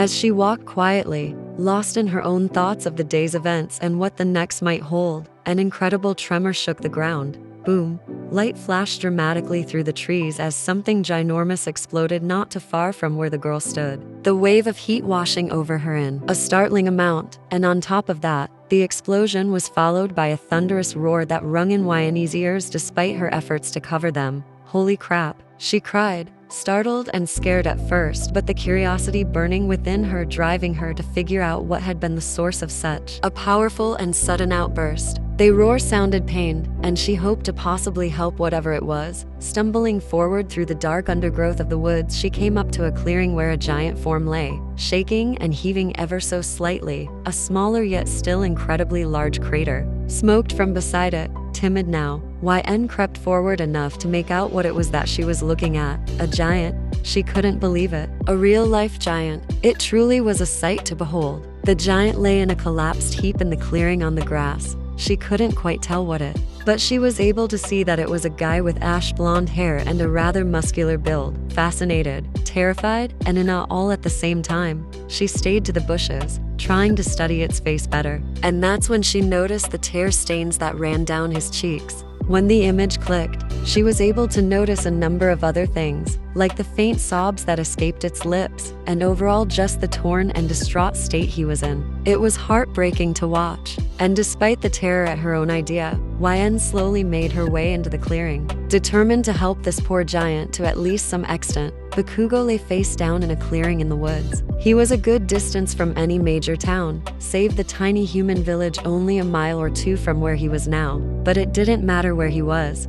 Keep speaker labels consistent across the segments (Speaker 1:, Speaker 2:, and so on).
Speaker 1: As she walked quietly, lost in her own thoughts of the day's events and what the next might hold, an incredible tremor shook the ground. Boom! Light flashed dramatically through the trees as something ginormous exploded not too far from where the girl stood. The wave of heat washing over her in a startling amount, and on top of that, the explosion was followed by a thunderous roar that rung in Wyanne's ears despite her efforts to cover them. "Holy crap," she cried, startled and scared at first, but the curiosity burning within her driving her to figure out what had been the source of such a powerful and sudden outburst. The roar sounded pained, and she hoped to possibly help whatever it was. Stumbling forward through the dark undergrowth of the woods, she came up to a clearing where a giant form lay, shaking and heaving ever so slightly, a smaller yet still incredibly large crater. Smoked from beside it, timid now, YN crept forward enough to make out what it was that she was looking at. A giant. She couldn't believe it. A real-life giant. It truly was a sight to behold. The giant lay in a collapsed heap in the clearing on the grass. She couldn't quite tell what it, but she was able to see that it was a guy with ash blonde hair and a rather muscular build. Fascinated, terrified, and in awe all at the same time, she stayed to the bushes, trying to study its face better. And that's when she noticed the tear stains that ran down his cheeks. When the image clicked, she was able to notice a number of other things, like the faint sobs that escaped its lips, and overall just the torn and distraught state he was in. It was heartbreaking to watch, and despite the terror at her own idea, YN slowly made her way into the clearing. Determined to help this poor giant to at least some extent, Bakugou lay face down in a clearing in the woods. He was a good distance from any major town, save the tiny human village only a mile or two from where he was now. But it didn't matter where he was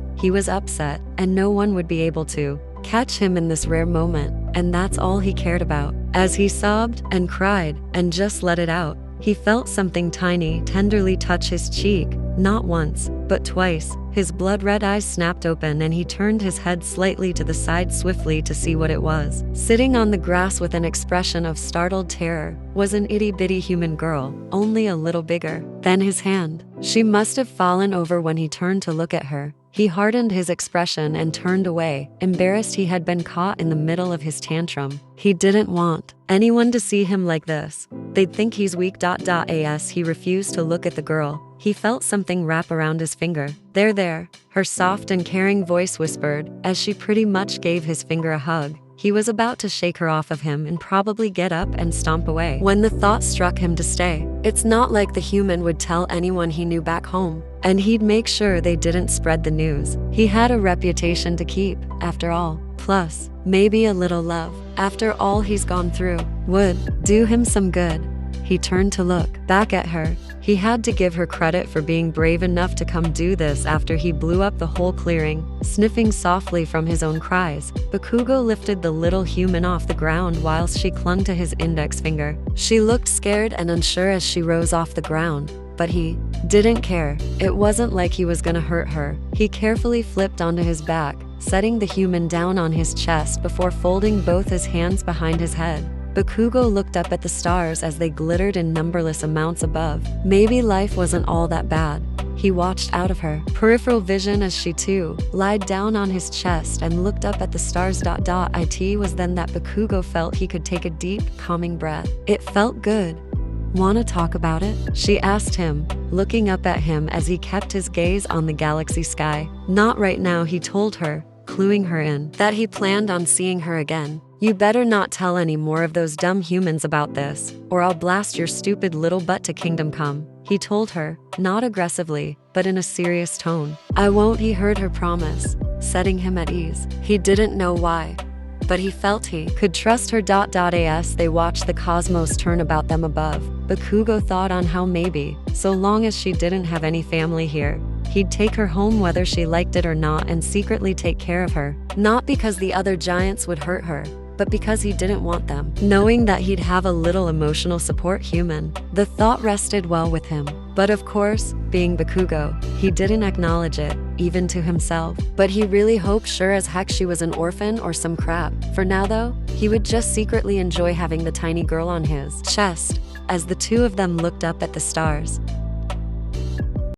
Speaker 1: upset, and no one would be able to catch him in this rare moment, and that's all he cared about. As he sobbed and cried and just let it out, he felt something tiny tenderly touch his cheek, not once, but twice. His blood-red eyes snapped open and he turned his head slightly to the side swiftly to see what it was. Sitting on the grass with an expression of startled terror was an itty-bitty human girl, only a little bigger than his hand. She must have fallen over when he turned to look at her. He hardened his expression and turned away, embarrassed he had been caught in the middle of his tantrum. He didn't want anyone to see him like this. They'd think he's weak. As he refused to look at the girl, he felt something wrap around his finger. There, her soft and caring voice whispered, as she pretty much gave his finger a hug. He was about to shake her off of him and probably get up and stomp away when the thought struck him to stay. It's not like the human would tell anyone he knew back home, and he'd make sure they didn't spread the news. He had a reputation to keep, after all. Plus, maybe a little love, after all he's gone through, would do him some good. He turned to look back at her. He had to give her credit for being brave enough to come do this after he blew up the whole clearing. Sniffing softly from his own cries, Bakugou lifted the little human off the ground whilst she clung to his index finger. She looked scared and unsure as she rose off the ground, but he didn't care. It wasn't like he was gonna hurt her. He carefully flipped onto his back, setting the human down on his chest before folding both his hands behind his head. Bakugou looked up at the stars as they glittered in numberless amounts above. Maybe life wasn't all that bad. He watched out of her peripheral vision as she too lied down on his chest and looked up at the stars. It was then that Bakugou felt he could take a deep, calming breath. It felt good. "Wanna talk about it?" she asked him, looking up at him as he kept his gaze on the galaxy sky. "Not right now," he told her, cluing her in that he planned on seeing her again. "You better not tell any more of those dumb humans about this, or I'll blast your stupid little butt to Kingdom Come," he told her, not aggressively, but in a serious tone. "I won't," he heard her promise, setting him at ease. He didn't know why, but he felt he could trust her. As they watched the cosmos turn about them above, Bakugou thought on how maybe, so long as she didn't have any family here, he'd take her home whether she liked it or not and secretly take care of her. Not because the other giants would hurt her, but because he didn't want them. Knowing that he'd have a little emotional support human, the thought rested well with him. But of course, being Bakugou, he didn't acknowledge it, even to himself. But he really hoped sure as heck she was an orphan or some crap. For now though, he would just secretly enjoy having the tiny girl on his chest. As the two of them looked up at the stars,